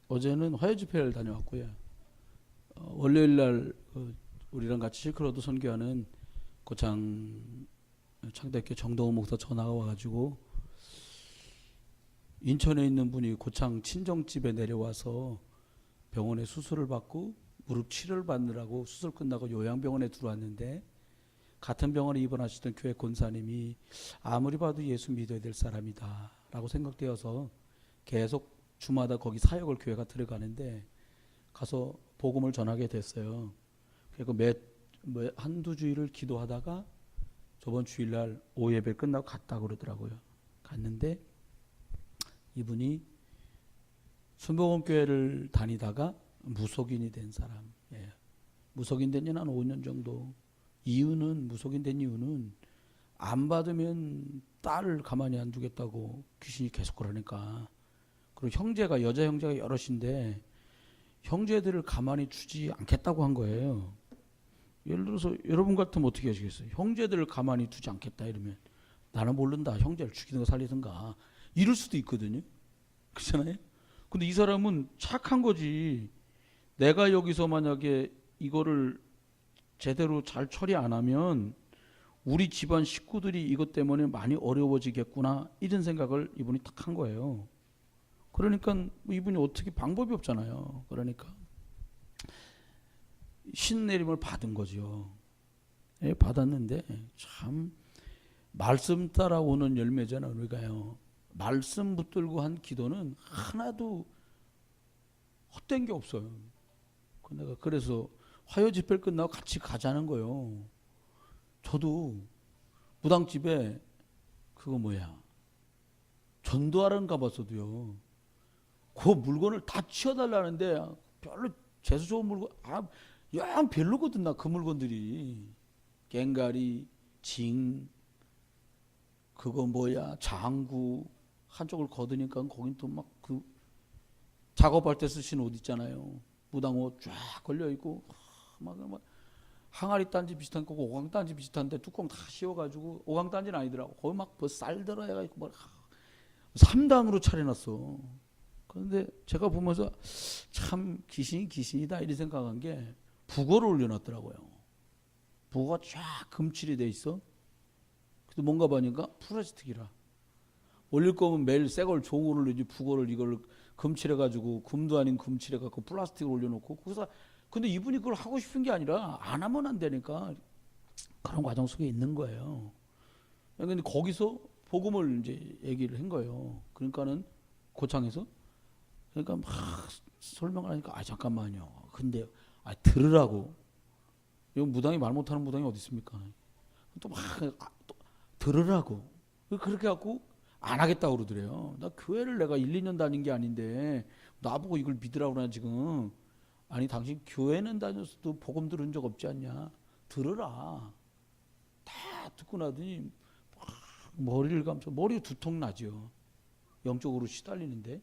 어제는 화요 집회를 다녀왔고요. 월요일 날 우리랑 같이 실크로드 선교하는 고창 창대교회 정동호 목사 전화가 와가지고 인천에 있는 분이 고창 친정집에 내려와서 병원에 수술을 받고 무릎 치료를 받느라고 수술 끝나고 요양병원에 들어왔는데 같은 병원에 입원하시던 교회 권사님이 아무리 봐도 예수 믿어야 될 사람이다 라고 생각되어서 계속 주마다 거기 사역을 교회가 들어가는데 가서 복음을 전하게 됐어요. 그리고 한두 주일을 기도하다가 저번 주일날 오예배 끝나고 갔다 그러더라고요. 갔는데 이분이 순복음교회를 다니다가 무속인이 된 사람이에요. 무속인 된 지는 한 5년 정도. 무속인 된 이유는 안 받으면 딸을 가만히 안 두겠다고 귀신이 계속 그러니까. 그리고 여자 형제가 여럿인데 형제들을 가만히 두지 않겠다고 한 거예요. 예를 들어서 여러분 같으면 어떻게 하시겠어요? 형제들을 가만히 두지 않겠다 이러면 나는 모른다. 형제를 죽이든가 살리든가 이럴 수도 있거든요. 그렇잖아요. 근데 이 사람은 착한 거지. 내가 여기서 만약에 이거를 제대로 잘 처리 안 하면 우리 집안 식구들이 이것 때문에 많이 어려워지겠구나 이런 생각을 이분이 딱 한 거예요. 그러니까 이분이 어떻게 방법이 없잖아요. 그러니까 신내림을 받은 거죠. 예, 받았는데 참 말씀 따라오는 열매잖아요. 우리가요. 말씀 붙들고 한 기도는 하나도 헛된 게 없어요. 내가 그래서 화요 집회를 끝나고 같이 가자는 거예요. 저도 무당집에 전도하러 가봤어도요. 그 물건을 다 치워달라는데 별로 재수 좋은 물건 영 별로거든. 나 그 물건들이 갱가리, 징, 장구 한쪽을 걷으니까 거긴 또 막 작업할 때 쓰시는 옷 있잖아요. 무당옷 쫙 걸려 있고 막 항아리 단지 비슷한 거고 오강 단지 비슷한데 뚜껑 다 씌워가지고 오강 단지는 아니더라고. 거기 막 쌀 들어 해가지고 막 3단으로 차려놨어. 그런데 제가 보면서 참 귀신이다 이런 생각한 게 북어를 올려놨더라고요. 북어가 쫙 금칠이 돼 있어. 그래도 뭔가 보니까 플라스틱이라. 올릴 거면 매일 새 걸 좋은 걸 올리지 북어를 이걸 금칠해가지고 금도 아닌 금칠해갖고 플라스틱을 올려놓고 거기서 근데 이분이 그걸 하고 싶은 게 아니라 안 하면 안 되니까 그런 과정 속에 있는 거예요. 근데 거기서 복음을 이제 얘기를 한 거예요. 그러니까는 고창에서 그러니까 막 설명을 하니까 잠깐만요. 근데 들으라고. 이거 무당이 말 못하는 무당이 어디 있습니까? 또 막 들으라고. 그렇게 갖고 안 하겠다고 그러더래요. 나 교회를 내가 1, 2년 다닌 게 아닌데 나보고 이걸 믿으라고 그러나 지금. 아니 당신 교회는 다녔어도 복음 들은 적 없지 않냐. 들으라. 다 듣고 나더니 머리를 감싸 머리 두통 나죠. 영적으로 시달리는데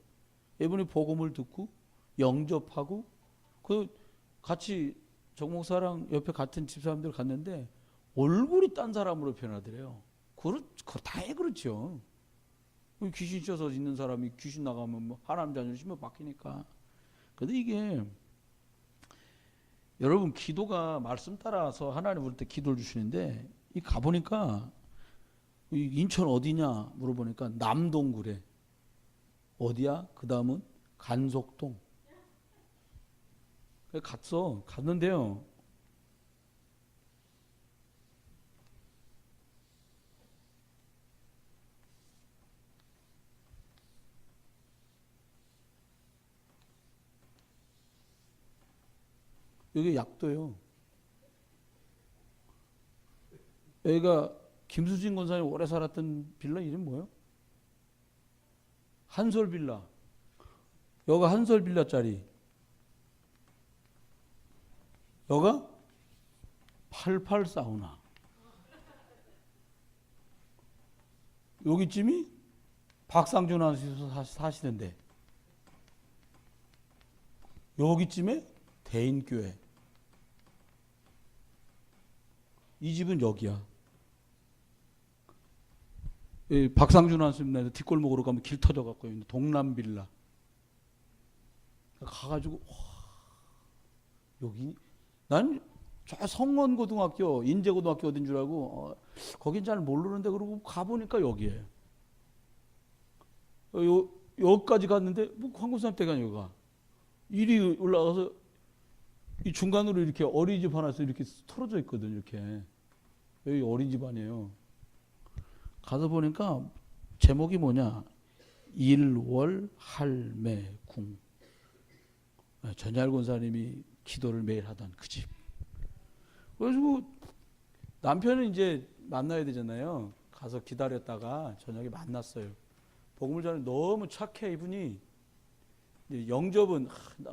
이분이 복음을 듣고 영접하고 같이 정목사랑 옆에 같은 집사람들 갔는데 얼굴이 딴 사람으로 변하더래요. 다행히 그렇죠. 귀신 씌어서 있는 사람이 귀신 나가면 하나님 자존심을 바뀌니까. 근데 이게 여러분 기도가 말씀 따라서 하나님 부를 때 기도를 주시는데 이 가보니까 인천 어디냐 물어보니까 남동구래. 어디야? 그 다음은 간석동. 갔는데요. 여기 약도요. 여기가 김수진 권사님 오래 살았던 빌라 이름 뭐예요? 한솔빌라. 여가 한솔빌라짜리. 여가 88 사우나. 여기쯤이 박상준 아저씨 사시던데. 여기쯤에 대인교회. 이 집은 여기야. 박상준 아저씨 뒷골목으로 가면 길 터져갖고 동남빌라. 가가지고 여기 난 저 성원고등학교, 인제고등학교 어딘 줄 알고 거긴 잘 모르는데 그러고 가보니까 여기에 여기까지 갔는데 뭐 황금수산 댁이 아니가 이리 올라가서 이 중간으로 이렇게 어린이집 하나서 이렇게 털어져 있거든. 이렇게 여기 어린이집 아니에요. 가서 보니까 제목이 뭐냐, 일월할매궁. 전얄 권사님이 기도를 매일 하던 그 집. 그래가지고 남편은 이제 만나야 되잖아요. 가서 기다렸다가 저녁에 만났어요. 복음을 전해 너무 착해 이분이. 영접은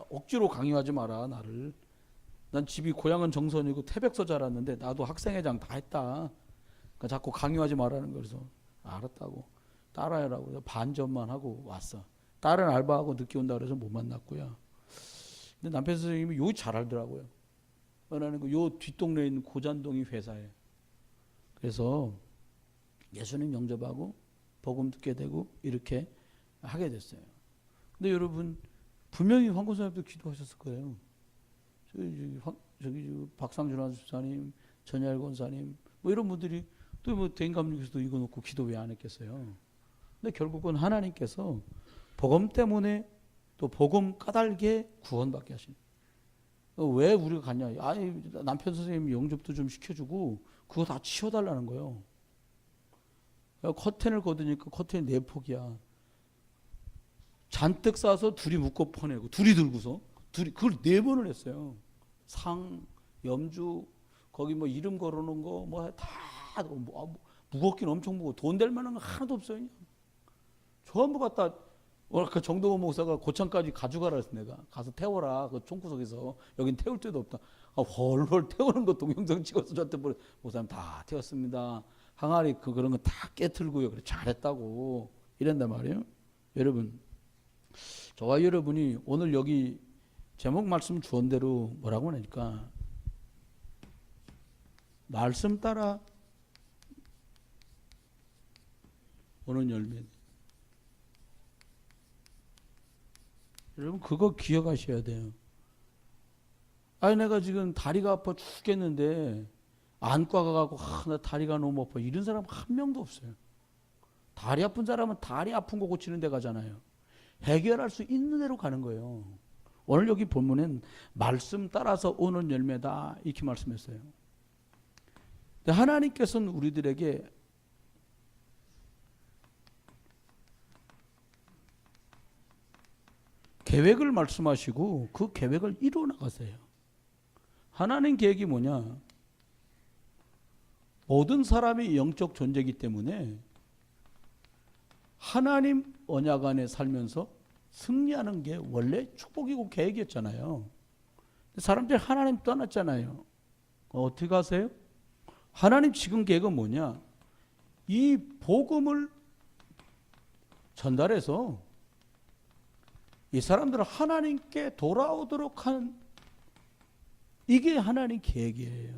억지로 강요하지 마라 나를. 난 집이 고향은 정선이고 태백서 자랐는데 나도 학생회장 다 했다. 그러니까 자꾸 강요하지 말라는 거. 그래서 알았다고 따라해라고 반전만 하고 왔어. 딸은 알바하고 늦게 온다 그래서 못 만났고요. 근데 남편 선생님이 요 잘 알더라고요. 나는 요 뒷동네에 있는 고잔동이 회사에. 그래서 예수님 영접하고 복음 듣게 되고 이렇게 하게 됐어요. 근데 여러분 분명히 황고사님도 기도하셨을 거예요. 저기 박상준 집사님, 전얄 권사님 뭐 이런 분들이 또 뭐 대인감리교에서도 이거 놓고 기도 왜 안 했겠어요. 근데 결국은 하나님께서 복음 때문에 또 복음 까닭에 구원받게 하신. 왜 우리가 갔냐? 아니 남편 선생님 영접도 좀 시켜주고 그거 다 치워달라는 거예요. 커튼을 걷으니까 커튼이 4폭이야. 잔뜩 싸서 둘이 묶어 퍼내고 둘이 들고서 둘이 그걸 4번을 했어요. 상, 염주, 거기 뭐 이름 걸어놓은 거 뭐 다 무겁긴 엄청 무거워. 돈 될 만한 거 하나도 없어요. 그냥. 전부 갖다 그 정동원 목사가 고창까지 가져가라 했어. 내가 가서 태워라. 그 총구석에서. 여긴 태울 데도 없다. 헐헐 태우는 거 동영상 찍어서 저한테 보내. 목사님 다 태웠습니다. 항아리 그런 거 다 깨틀고요. 그래 잘했다고 이랬단 말이에요. 여러분, 저와 여러분이 오늘 여기 제목 말씀 주온 대로 뭐라고 하니까 말씀 따라 오는 열매. 여러분 그거 기억하셔야 돼요. 아니 내가 지금 다리가 아파 죽겠는데 안과 가고 나 다리가 너무 아파 이런 사람 한 명도 없어요. 다리 아픈 사람은 다리 아픈 거 고치는 데 가잖아요. 해결할 수 있는 대로 가는 거예요. 오늘 여기 본문엔 말씀 따라서 오는 열매다 이렇게 말씀했어요. 근데 하나님께서는 우리들에게 계획을 말씀하시고 그 계획을 이루어 나가세요. 하나님 계획이 뭐냐? 모든 사람이 영적 존재이기 때문에 하나님 언약 안에 살면서 승리하는 게 원래 축복이고 계획이었잖아요. 사람들이 하나님 떠났잖아요. 어떻게 하세요? 하나님 지금 계획은 뭐냐? 이 복음을 전달해서 이 사람들은 하나님께 돌아오도록 한 이게 하나님 계획이에요.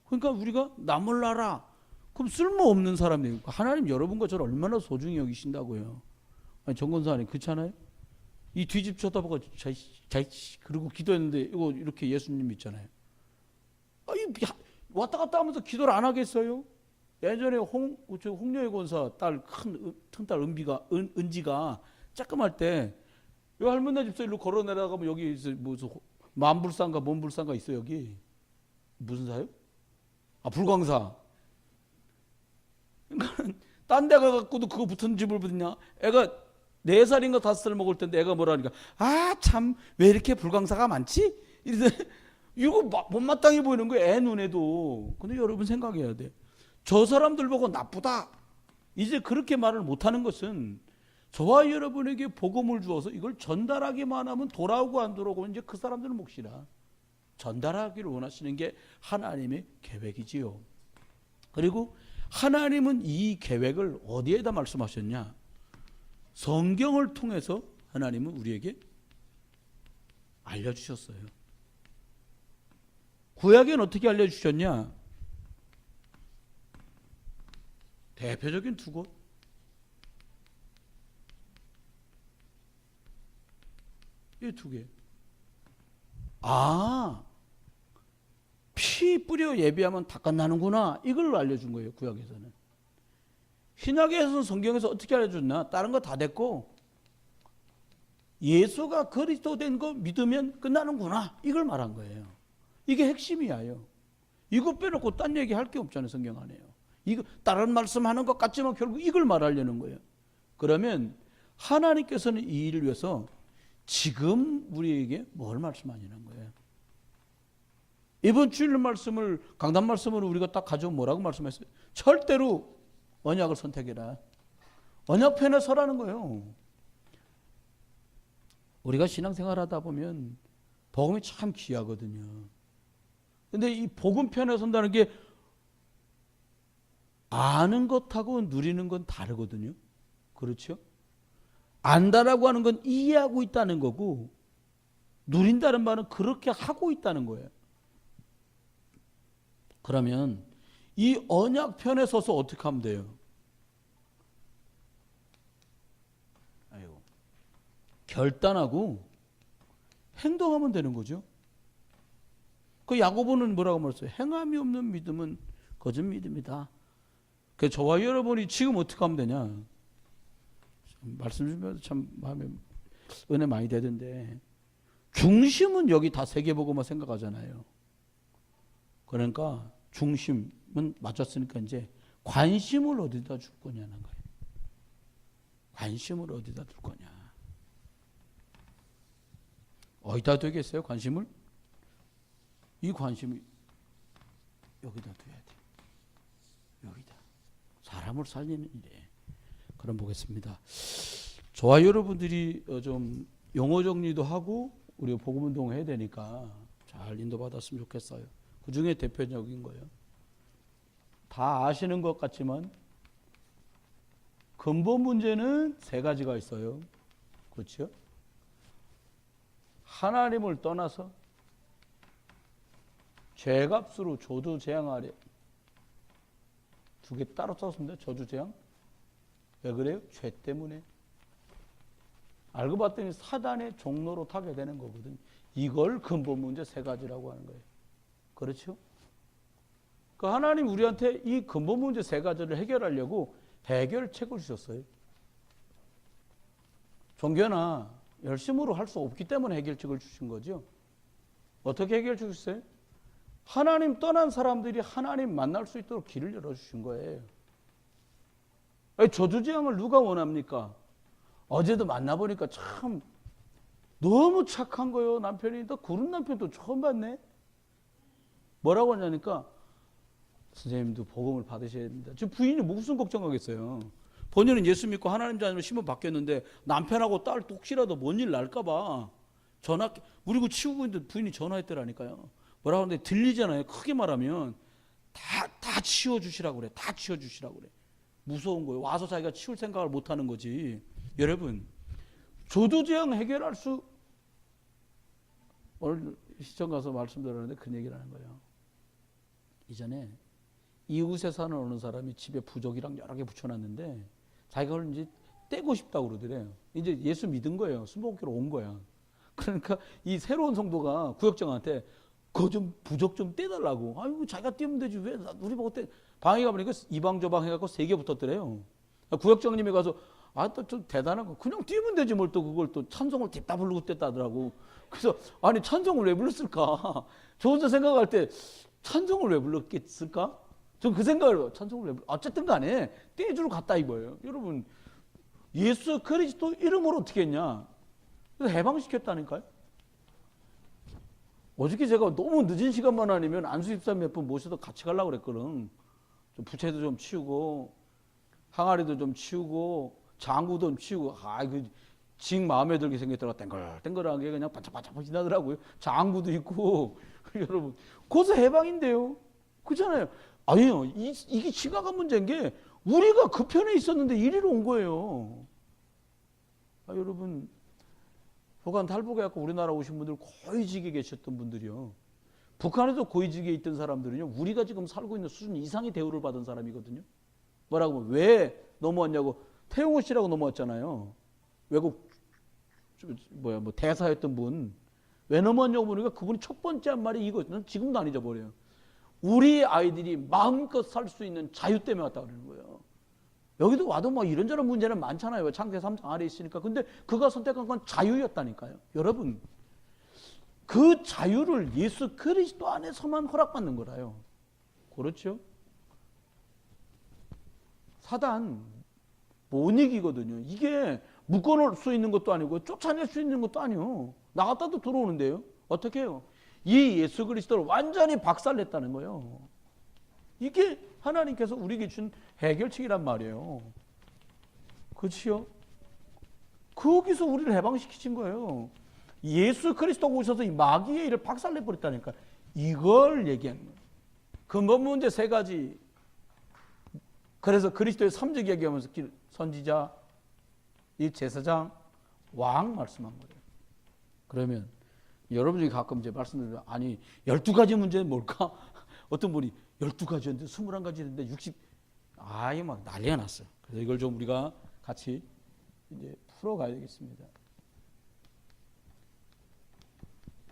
그러니까 우리가 나 몰라라. 그럼 쓸모없는 사람이에요. 하나님 여러분과 저를 얼마나 소중히 여기신다고요. 아니, 정권사님 그렇잖아요. 이 뒷집 쳐다보고 그러고 기도했는데 이거 이렇게 예수님 있잖아요. 아니, 왔다 갔다 하면서 기도를 안 하겠어요? 예전에 홍여의 권사 딸 큰딸 은지가 쬐끔할 때 이 할머니 집사 일로 걸어 내려가면 여기 무슨 만불상가 뭔불상가 있어 여기 무슨 사요? 불광사. 그러니까 딴 데 가갖고도 그거 붙은 집을 붙냐? 애가 4살인가 5살 먹을 텐데 애가 뭐라니까 참 왜 이렇게 불광사가 많지? 이러더니 이거 못마땅해 보이는 거예요. 애 눈에도. 근데 여러분 생각해야 돼. 저 사람들 보고 나쁘다. 이제 그렇게 말을 못하는 것은 저와 여러분에게 복음을 주어서 이걸 전달하기만 하면 돌아오고 안 돌아오고 이제 그 사람들은 몫이라 전달하기를 원하시는 게 하나님의 계획이지요. 그리고 하나님은 이 계획을 어디에다 말씀하셨냐? 성경을 통해서 하나님은 우리에게 알려주셨어요. 구약에는 어떻게 알려주셨냐? 대표적인 2곳. 이 두 개. 아, 피 뿌려 예비하면 다 끝나는구나. 이걸 알려준 거예요, 구약에서는. 신약에서는 성경에서 어떻게 알려줬나? 다른 거 다 됐고 예수가 그리스도 된 거 믿으면 끝나는구나. 이걸 말한 거예요. 이게 핵심이에요. 이거 빼놓고 딴 얘기 할 게 없잖아요, 성경 안에요. 이거 다른 말씀하는 것 같지만 결국 이걸 말하려는 거예요. 그러면 하나님께서는 이 일을 위해서 지금 우리에게 뭘 말씀하시는 거예요? 이번 주일 말씀을 강단 말씀으로 우리가 딱 가져온 뭐라고 말씀했어요? 절대로 언약을 선택해라. 언약편에 서라는 거예요. 우리가 신앙생활하다 보면 복음이 참 귀하거든요. 근데 이 복음편에 선다는 게 아는 것하고 누리는 건 다르거든요. 그렇죠? 안다라고 하는 건 이해하고 있다는 거고 누린다는 말은 그렇게 하고 있다는 거예요. 그러면 이 언약편에 서서 어떻게 하면 돼요? 결단하고 행동하면 되는 거죠. 그 야고보는 뭐라고 말했어요? 행함이 없는 믿음은 거짓 믿음이다. 그 저와 여러분이 지금 어떻게 하면 되냐? 말씀 주면서 참 마음에 은혜 많이 되던데 중심은 여기 다 세계보고만 생각하잖아요. 그러니까 중심은 맞췄으니까 이제 관심을 어디다 줄 거냐는 거예요. 관심을 어디다 둘 거냐. 어디다 두겠어요? 관심을? 이 관심을 여기다 둬야 돼. 여기다. 사람을 살리는 일에. 그럼 보겠습니다. 저와 여러분들이 좀 용어 정리도 하고 우리 복음 운동을 해야 되니까 잘 인도받았으면 좋겠어요. 그 중에 대표적인 거예요. 다 아시는 것 같지만 근본 문제는 세 가지가 있어요. 그렇죠? 하나님을 떠나서 죄값으로 저주재앙 아래 두 개 따로 썼습니다. 저주재앙. 왜 그래요? 죄 때문에. 알고 봤더니 사단의 종로로 타게 되는 거거든요. 이걸 근본 문제 세 가지라고 하는 거예요. 그렇죠? 그 하나님 우리한테 이 근본 문제 세 가지를 해결하려고 해결책을 주셨어요. 종교나 열심으로 할 수 없기 때문에 해결책을 주신 거죠. 어떻게 해결책 주셨어요? 하나님 떠난 사람들이 하나님 만날 수 있도록 길을 열어주신 거예요. 저주재앙을 누가 원합니까? 어제도 만나보니까 참 너무 착한 거예요. 남편이. 너 그런 남편도 처음 봤네. 뭐라고 하냐니까 선생님도 복음을 받으셔야 됩니다. 지금 부인이 무슨 걱정하겠어요. 본인은 예수 믿고 하나님 자녀로 신분 바뀌었는데 남편하고 딸 혹시라도 뭔 일 날까 봐 전화, 우리 그 치우고 있는데 부인이 전화했더라니까요. 뭐라고 하는데 들리잖아요. 크게 말하면 다 치워주시라고 그래. 다 치워주시라고 그래. 무서운 거예요. 와서 자기가 치울 생각을 못 하는 거지. 여러분, 저주재앙 해결할 수, 오늘 시청 가서 말씀 들었는데 그 얘기를 하는 거예요. 이전에 이웃에 사는 어느 사람이 집에 부적이랑 여러 개 붙여놨는데 자기가 그걸 이제 떼고 싶다고 그러더래요. 이제 예수 믿은 거예요. 술 먹기로 온 거야. 그러니까 이 새로운 성도가 구역장한테 그거 좀 부적 좀 떼달라고. 아이고 자기가 떼면 되지 왜 우리 보고 떼. 방에 가보니까 이방 저방 해갖고 3개 붙었더래요. 구역장님이 가서 아 또 좀 대단한 거 그냥 띄면 되지 뭘 또 그걸 또 찬송을 뒷다 부르고 뗐다더라고. 그래서 아니 찬송을 왜 불렀을까? 저 혼자 생각할 때 찬송을 왜 불렀겠을까? 전 그 생각을 찬송을 왜 어쨌든 간에 떼주러 갔다 이거예요. 여러분 예수 그리스도 이름으로 어떻게 했냐? 그래서 해방시켰다니까요. 어저께 제가 너무 늦은 시간만 아니면 안수집사 몇 분 모셔서 같이 가려고 그랬거든. 좀 부채도 좀 치우고 항아리도 좀 치우고 장구도 좀 치우고 징 마음에 들게 생겼더라. 땡글땡글하게 그냥 반짝반짝 지나더라고요. 장구도 있고 여러분 거기서 해방인데요. 그렇잖아요. 아니요. 이게 심각한 문제인 게 우리가 그 편에 있었는데 이리로 온 거예요. 여러분 북한 탈북해갖고 우리나라 오신 분들 고위직에 계셨던 분들이요. 북한에도 고위직에 있던 사람들은요. 우리가 지금 살고 있는 수준 이상의 대우를 받은 사람이거든요. 뭐라고 하면 왜 넘어왔냐고 태용호 씨라고 넘어왔잖아요. 외국 뭐 대사였던 분 왜 넘어왔냐고 보니까 그분이 첫 번째 한 말이 이거는 지금도 안 잊어버려요. 우리 아이들이 마음껏 살 수 있는 자유 때문에 왔다 그러는 거예요. 여기도 와도 뭐 이런저런 문제는 많잖아요. 창세기 3장 아래 있으니까. 근데 그가 선택한 건 자유였다니까요. 여러분, 그 자유를 예수 그리스도 안에서만 허락받는 거라요. 그렇죠? 사단 못 이기거든요. 이게 묶어놓을 수 있는 것도 아니고 쫓아낼 수 있는 것도 아니요. 나갔다도 들어오는데요. 어떻게 해요? 이 예수 그리스도를 완전히 박살냈다는 거예요. 이게 하나님께서 우리에게 준 해결책이란 말이에요. 그렇지요? 거기서 우리를 해방시키신 거예요. 예수 그리스도가 오셔서 이 마귀의 일을 박살내버렸다니까. 이걸 얘기하는 거예요. 근본 문제 세 가지. 그래서 그리스도의 3적 얘기하면서 선지자, 이 제사장, 왕 말씀한 거예요. 그러면 여러분이 가끔 이제 말씀드리면 아니 12가지 문제는 뭘까? 어떤 분이 12가지였는데 21가지였는데 60 아이 막 난리가 났어요. 그래서 이걸 좀 우리가 같이 이제 풀어가야 되겠습니다.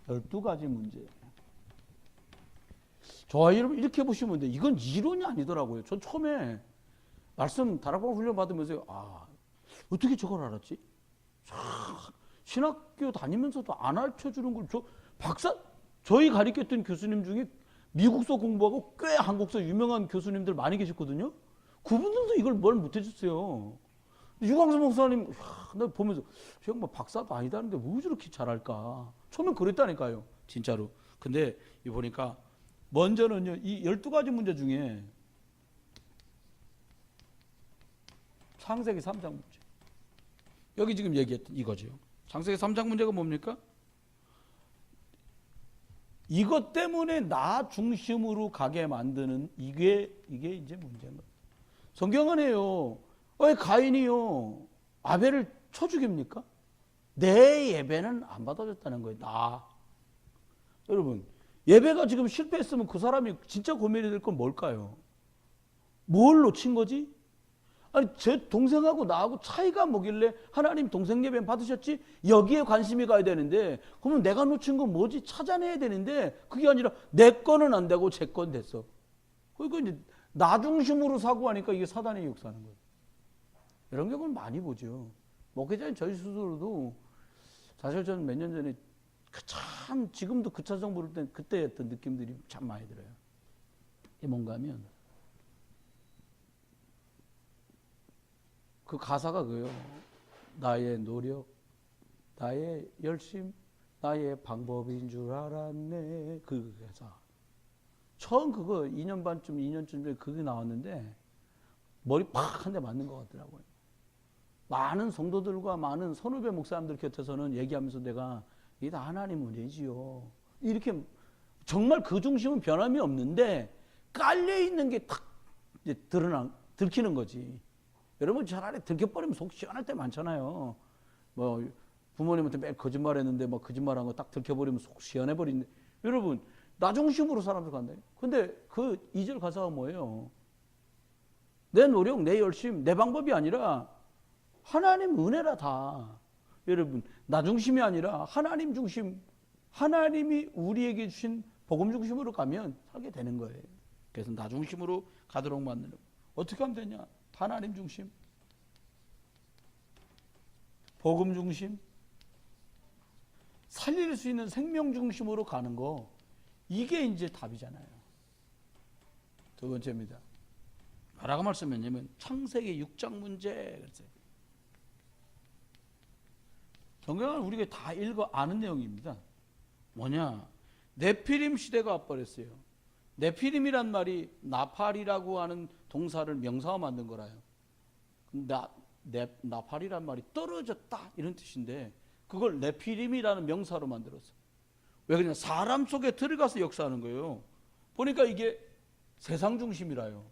12가지 문제. 저 여러분 이렇게 보시면 돼. 이건 이론이 아니더라고요. 전 처음에 말씀 다락방 훈련 받으면서 어떻게 저걸 알았지? 신학교 다니면서도 안 알려주는 걸 저희 가르쳤던 교수님 중에 미국서 공부하고 꽤 한국서 유명한 교수님들 많이 계셨거든요. 그분들도 이걸 뭘 못해줬어요. 유광수 목사님 나 보면서 저 양반 박사도 아니다는데 왜 저렇게 잘할까? 처음엔 그랬다니까요. 진짜로. 근데 이 보니까 먼저는요. 이 12가지 문제 중에 창세기 3장 문제. 여기 지금 얘기했던 이거죠. 창세기 3장 문제가 뭡니까? 이것 때문에 나 중심으로 가게 만드는 이게 이제 문제인 거예요. 성경은 해요. 왜 가인이요 아벨을 쳐 죽입니까? 내 예배는 안 받아줬다는 거예요. 나. 여러분 예배가 지금 실패했으면 그 사람이 진짜 고민이 될 건 뭘까요? 뭘 놓친 거지? 아니 제 동생하고 나하고 차이가 뭐길래 하나님 동생 예배 받으셨지? 여기에 관심이 가야 되는데 그러면 내가 놓친 건 뭐지? 찾아내야 되는데 그게 아니라 내 거는 안 되고 제 건 됐어. 그러니까 이제 나 중심으로 사고하니까 이게 사단의 역사는 거예요. 이런 경우는 많이 보죠. 목회자인 저희 스스로도 사실 저는 몇 년 전에 참 지금도 그 차정 부를 때 그때 했던 느낌들이 참 많이 들어요. 이게 뭔가 하면 그 가사가 그거예요. 나의 노력, 나의 열심, 나의 방법인 줄 알았네. 그 가사. 처음 그거 2년 반쯤, 2년쯤 전에 그게 나왔는데 머리 팍 한 대 맞는 것 같더라고요. 많은 성도들과 많은 선후배 목사님들 곁에서는 얘기하면서 내가 이게 다 하나님 은혜지요. 이렇게 정말 그 중심은 변함이 없는데 깔려있는 게 탁 들키는 거지. 여러분 차라리 들켜버리면 속 시원할 때 많잖아요. 뭐 부모님한테 매일 거짓말했는데 뭐 거짓말한 거 딱 들켜버리면 속 시원해버리는데 여러분 나 중심으로 사람들 간다. 근데 그 2절 가사가 뭐예요? 내 노력, 내 열심, 내 방법이 아니라 하나님 은혜라 다. 여러분 나 중심이 아니라 하나님 중심, 하나님이 우리에게 주신 복음 중심으로 가면 살게 되는 거예요. 그래서 나 중심으로 가도록 만드는 거예요. 어떻게 하면 되냐? 하나님 중심, 복음 중심, 살릴 수 있는 생명 중심으로 가는 거, 이게 이제 답이잖아요. 두 번째입니다. 뭐라고 말씀했냐면 창세기 6장 문제 그랬어요. 성경은 우리가 다 읽어 아는 내용입니다. 뭐냐? 네피림 시대가 와버렸어요. 네피림이란 말이 나팔이라고 하는 동사를 명사화 만든 거라요. 나팔이란 말이 떨어졌다 이런 뜻인데 그걸 네피림이라는 명사로 만들었어요. 왜 그러냐? 사람 속에 들어가서 역사하는 거예요. 보니까 이게 세상 중심이라요.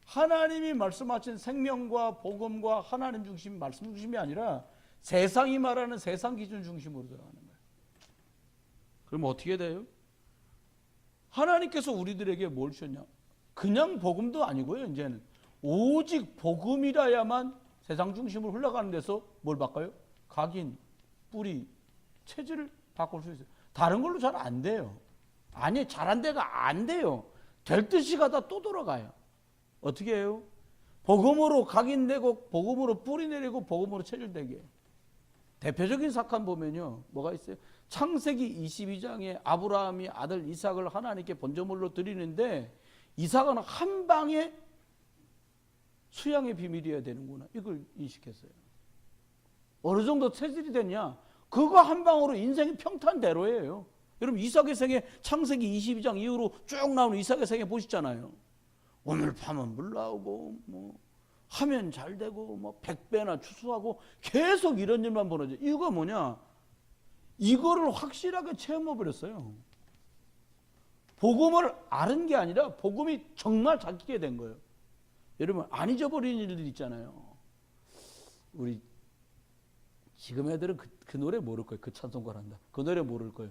하나님이 말씀하신 생명과 복음과 하나님 중심, 말씀 중심이 아니라 세상이 말하는 세상 기준 중심으로 들어가는 거예요. 그럼 어떻게 돼요? 하나님께서 우리들에게 뭘 주셨냐? 그냥 복음도 아니고요. 이제는 오직 복음이라야만 세상 중심으로 흘러가는 데서 뭘 바꿔요? 각인, 뿌리, 체질을 바꿀 수 있어요. 다른 걸로 잘 안 돼요. 아니, 잘한 데가 안 돼요. 될 듯이 가다 또 돌아가요. 어떻게 해요? 복음으로 각인 내고, 복음으로 뿌리 내리고, 복음으로 체질 되게. 대표적인 사건 보면요, 뭐가 있어요? 창세기 22장에 아브라함이 아들 이삭을 하나님께 번제물로 드리는데, 이삭은 한 방에 수양의 비밀이어야 되는구나, 이걸 인식했어요. 어느 정도 체질이 됐냐? 그거 한 방으로 인생이 평탄대로예요. 여러분, 이삭의 생애 창세기 22장 이후로 쭉 나오는 이삭의 생애 보시잖아요. 오늘 파면 물 나오고, 뭐 하면 잘 되고, 뭐 100배나 추수하고, 계속 이런 일만 벌어져. 이유가 뭐냐? 이거를 확실하게 체험해 버렸어요. 복음을 아는 게 아니라 복음이 정말 잡히게 된 거예요. 여러분, 안 잊어버리는 일들 있잖아요. 우리 지금 애들은 그 노래 모를 거예요. 그 찬송가 한다. 그 노래 모를 거예요.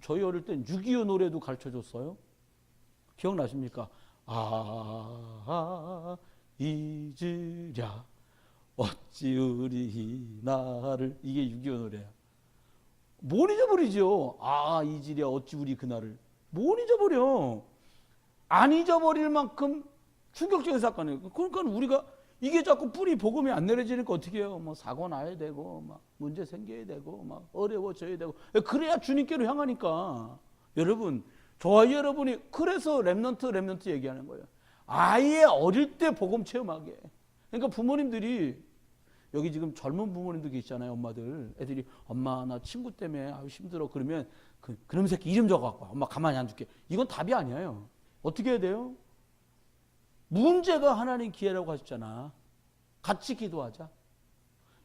저희 어릴 땐 6.25 노래도 가르쳐줬어요. 기억나십니까? 잊으랴 어찌 우리 나를. 이게 6.25 노래야. 못 잊어버리죠. 잊으랴 어찌 우리 그날을. 못 잊어버려. 안 잊어버릴 만큼 충격적인 사건이에요. 그러니까 우리가 이게 자꾸 뿌리 복음이 안 내려지니까 어떻게 해요? 뭐 사고 나야 되고, 막 문제 생겨야 되고, 막 어려워져야 되고. 그래야 주님께로 향하니까. 여러분, 저와 여러분이 그래서 렘넌트 얘기하는 거예요. 아예 어릴 때 복음 체험하게. 그러니까 부모님들이, 여기 지금 젊은 부모님도 계시잖아요. 엄마들. 애들이 엄마 나 친구 때문에 힘들어. 그러면 그놈 새끼 이름 적어갖고 엄마 가만히 안 둘게. 이건 답이 아니에요. 어떻게 해야 돼요? 문제가 하나님 기회라고 하셨잖아. 같이 기도하자.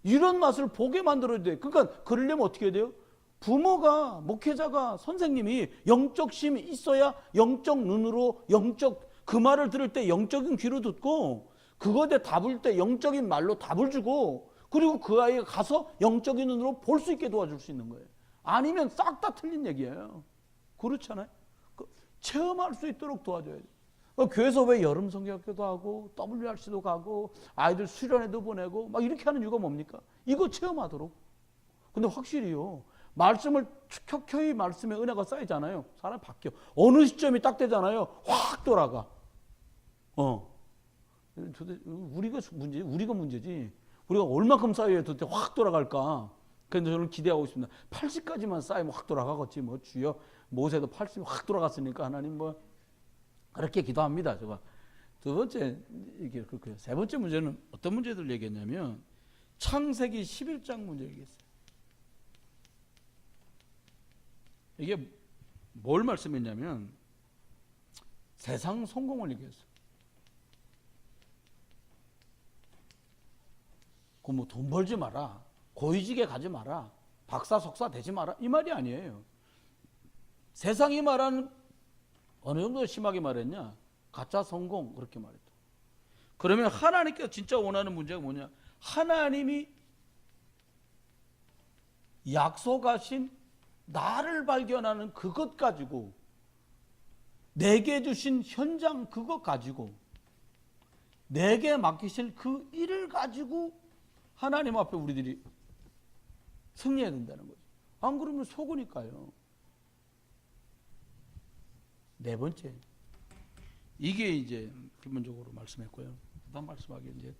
이런 맛을 보게 만들어야 돼. 그러니까 그러려면 어떻게 해야 돼요? 부모가, 목회자가, 선생님이 영적 심이 있어야 영적 눈으로, 그 말을 들을 때 영적인 귀로 듣고, 그거에 답을 때 영적인 말로 답을 주고, 그리고 그 아이가 가서 영적인 눈으로 볼 수 있게 도와줄 수 있는 거예요. 아니면 싹 다 틀린 얘기예요. 그렇잖아요. 체험할 수 있도록 도와줘야 돼요. 교회에서 왜 여름 성경학교도 하고 WRC도 가고 아이들 수련회도 보내고 막 이렇게 하는 이유가 뭡니까? 이거 체험하도록. 근데 확실히요, 말씀을 켜켜이 말씀의 은혜가 쌓이잖아요. 사람이 바뀌어. 어느 시점이 딱 되잖아요. 확 돌아가. 우리가 문제지. 우리가 얼마큼 쌓여야 도대체 확 돌아갈까? 그래서 저는 기대하고 있습니다. 80까지만 쌓이면 확 돌아가겠지. 뭐 주여, 모세도 80이 확 돌아갔으니까 하나님 뭐 그렇게 기도합니다. 제가 두 번째, 이게 그렇고요. 세 번째 문제는 어떤 문제들 얘기했냐면 창세기 11장 문제 얘기했어요. 이게 뭘 말씀했냐면 세상 성공을 얘기했어요. 그 뭐 돈 벌지 마라, 고위직에 가지 마라, 박사 석사 되지 마라, 이 말이 아니에요. 세상이 말하는, 어느 정도 심하게 말했냐? 가짜 성공, 그렇게 말했다. 그러면 하나님께서 진짜 원하는 문제가 뭐냐? 하나님이 약속하신 나를 발견하는 그것 가지고, 내게 주신 현장 그것 가지고, 내게 맡기신 그 일을 가지고 하나님 앞에 우리들이 승리해야 된다는 거죠. 안 그러면 속으니까요. 네 번째, 이게 이제 기본적으로 말씀했고요. 다음 말씀하기 이제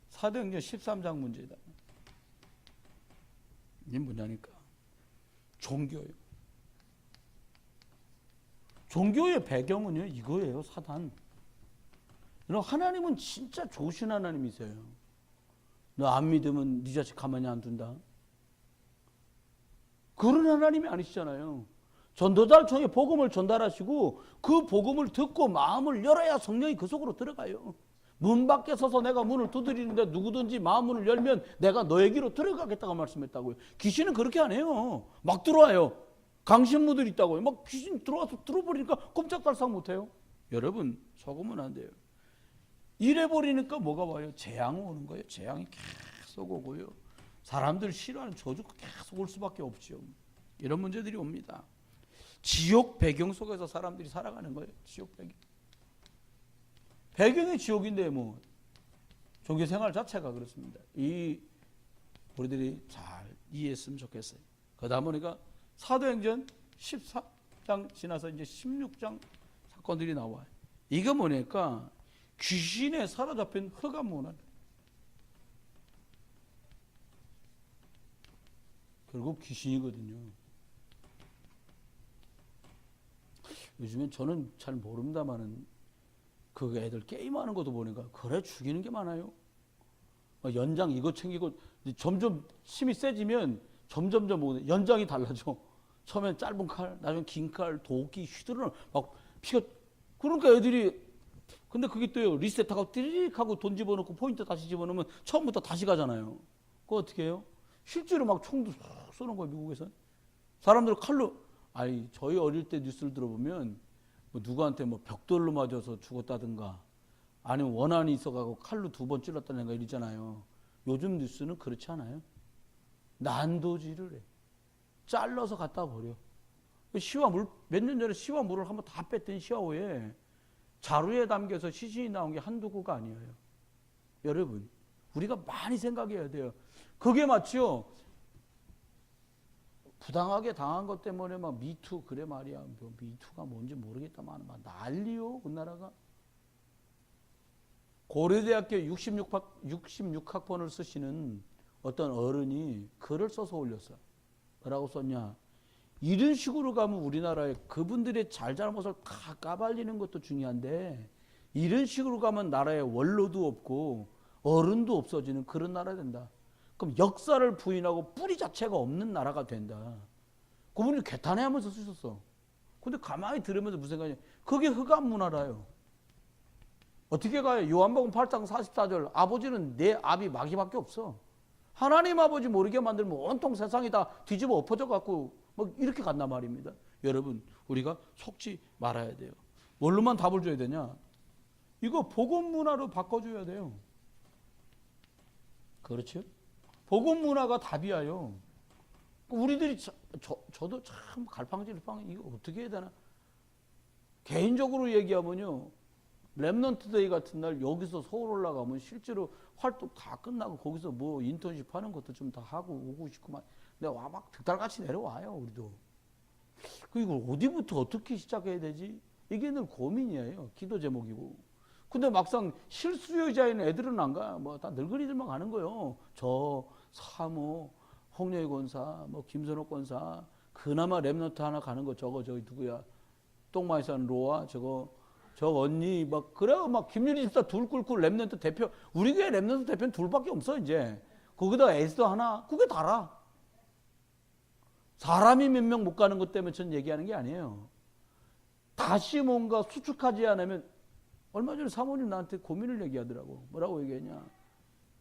사도행전 13장 문제다. 이게 뭐냐니까 종교예요. 종교의 배경은요 이거예요. 사단. 여러분, 하나님은 진짜 좋으신 하나님이세요. 너 안 믿으면 네 자식 가만히 안 둔다. 그런 하나님이 아니시잖아요. 전도자를 통해 복음을 전달하시고 그 복음을 듣고 마음을 열어야 성령이 그 속으로 들어가요. 문 밖에 서서 내가 문을 두드리는데 누구든지 마음문을 열면 내가 너에게로 들어가겠다고 말씀했다고요. 귀신은 그렇게 안 해요. 막 들어와요. 강신무들 있다고요. 막 귀신 들어와서 들어버리니까 꼼짝달싹 못해요. 여러분, 속으면 안 돼요. 이래버리니까 뭐가 와요? 재앙이 오는 거예요. 재앙이 계속 오고요. 사람들 싫어하는 저주가 계속 올 수밖에 없죠. 이런 문제들이 옵니다. 지옥 배경 속에서 사람들이 살아가는 거예요. 지옥 배경. 배경이 지옥인데 뭐 종교 생활 자체가 그렇습니다. 이 우리들이 잘 이해했으면 좋겠어요. 그 다음 보니까 사도행전 14장 지나서 이제 16장 사건들이 나와요. 이거 뭐냐니까 귀신에 사로잡힌 흑암 문화. 결국 귀신이거든요. 요즘엔 저는 잘 모릅니다만은 그 애들 게임하는 것도 보니까 그래 죽이는 게 많아요. 연장 이거 챙기고 점점 힘이 세지면 점점점 연장이 달라져. 처음엔 짧은 칼, 나중에 긴 칼, 도끼 휘두르는 막 피가. 그러니까 애들이 근데 그게 또요 리셋하고 띠릭 하고 돈 집어넣고 포인트 다시 집어넣으면 처음부터 다시 가잖아요. 그거 어떻게 해요? 실제로 막 총도 쏘는 거예요 미국에서. 사람들 칼로. 아니 저희 어릴 때 뉴스를 들어보면 뭐 누구한테 뭐 벽돌로 맞아서 죽었다든가 아니면 원한이 있어가지고 칼로 2번 찔렀다든가 이러잖아요. 요즘 뉴스는 그렇지 않아요. 난도질을 해. 잘라서 갖다 버려. 시와 물, 몇 년 전에 시와 물을 한번 다 뺐더니 시와호에 자루에 담겨서 시신이 나온 게 한두 구가 아니에요. 여러분, 우리가 많이 생각해야 돼요. 그게 마치요, 부당하게 당한 것 때문에 막 미투, 그래 말이야. 뭐 미투가 뭔지 모르겠다만 막 난리요, 그 나라가. 고려대학교 66학번을 쓰시는 어떤 어른이 글을 써서 올렸어요. 뭐라고 썼냐? 이런 식으로 가면 우리나라에 그분들의 잘잘못을 다 까발리는 것도 중요한데 이런 식으로 가면 나라에 원로도 없고 어른도 없어지는 그런 나라 된다. 그럼 역사를 부인하고 뿌리 자체가 없는 나라가 된다. 그분이 개탄해하면서 쓰셨어. 근데 가만히 들으면서 무슨 생각이냐? 그게 흑암 문화라요. 어떻게 가요? 요한복음 8장 44절 아버지는 내 압이 마귀밖에 없어. 하나님 아버지 모르게 만들면 온통 세상이 다 뒤집어 엎어져 갖고 뭐 이렇게 간단 말입니다. 여러분 우리가 속지 말아야 돼요. 뭘로만 답을 줘야 되냐? 이거 복음 문화로 바꿔줘야 돼요. 그렇죠? 복음 문화가 답이야요. 우리들이 저도 참 갈팡질팡 이거 어떻게 해야 되나? 개인적으로 얘기하면요. 랩넌트 데이 같은 날 여기서 서울 올라가면 실제로 활동 다 끝나고 거기서 뭐 인턴십 하는 것도 좀 다 하고 오고 싶구만. 내가 와 막 득달같이 내려와요 우리도. 이걸 어디부터 어떻게 시작해야 되지? 이게 늘 고민이에요. 기도 제목이고. 근데 막상 실수요자인 애들은 안 가. 뭐 다 늙은이들만 가는 거예요. 저 사모, 홍여희 권사, 뭐 김선옥 권사, 그나마 랩넌트 하나 가는 거 저거 저기 누구야? 똥마이 사는 로아 저 언니 막 그래요. 막 김윤희 집사 둘 꿇고 랩넌트 대표. 우리 교회 랩넌트 대표는 둘밖에 없어 이제. 거기다 에스더 하나. 그게 다라. 사람이 몇 명 못 가는 것 때문에 전 얘기하는 게 아니에요. 다시 뭔가 수축하지 않으면 얼마 전에 사모님 나한테 고민을 얘기하더라고. 뭐라고 얘기했냐.